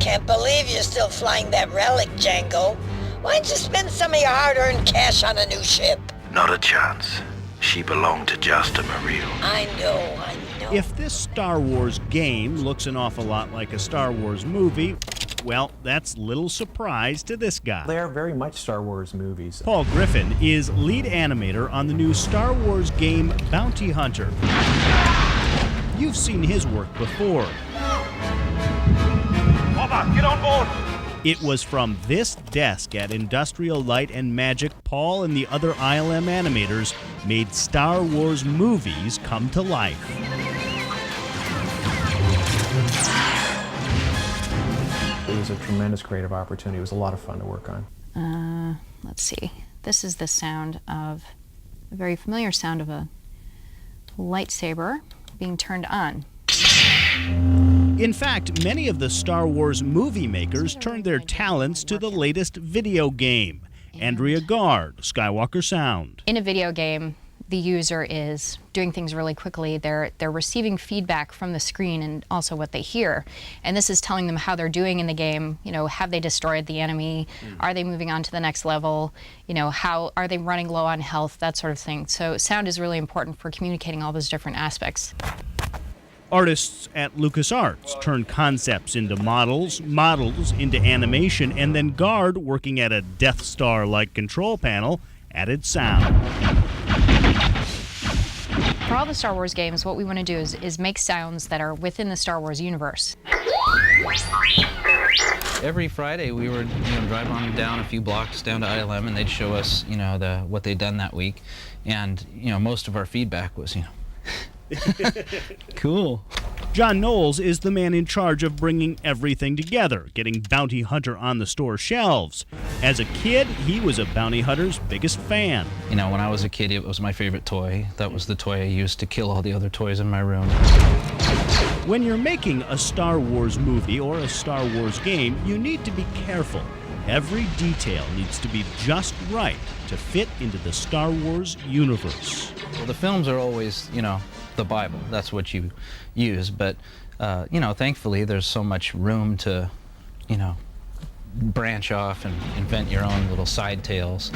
Can't believe you're still flying that relic, Django. Why don't you spend some of your hard-earned cash on a new ship? Not a chance. She belonged to Justin Mareel. I know. If this Star Wars game looks an awful lot like a Star Wars movie, well, that's little surprise to this guy. They are very much Star Wars movies. Paul Griffin is lead animator on the new Star Wars game Bounty Hunter. You've seen his work before. Hopper, get on board! It was from this desk at Industrial Light and Magic Paul and the other ILM animators made Star Wars movies come to life. It was a tremendous creative opportunity. It was a lot of fun to work on. Let's see. This is the sound of, a very familiar sound of a lightsaber being turned on. In fact, many of the Star Wars movie makers turned their talents to the latest video game. Andrea Gard, Skywalker Sound. In a video game, the user is doing things really quickly. They're receiving feedback from the screen and also what they hear. And this is telling them how they're doing in the game. You know, have they destroyed the enemy? Are they moving on to the next level? You know, how are they running low on health? That sort of thing. So sound is really important for communicating all those different aspects. Artists at LucasArts turned concepts into models, models into animation, and then Gard, working at a Death Star-like control panel, added sound. For all the Star Wars games, what we want to do is make sounds that are within the Star Wars universe. Every Friday we would drive on down a few blocks down to ILM, and they'd show us what they'd done that week, and most of our feedback was cool. John Knowles is the man in charge of bringing everything together, getting Bounty Hunter on the store shelves. As a kid, he was a Bounty Hunter's biggest fan. When I was a kid, it was my favorite toy. That was the toy I used to kill all the other toys in my room. When you're making a Star Wars movie or a Star Wars game, you need to be careful. Every detail needs to be just right to fit into the Star Wars universe. Well, the films are always, the Bible. That's what you use. But, thankfully there's so much room to, branch off and invent your own little side tales.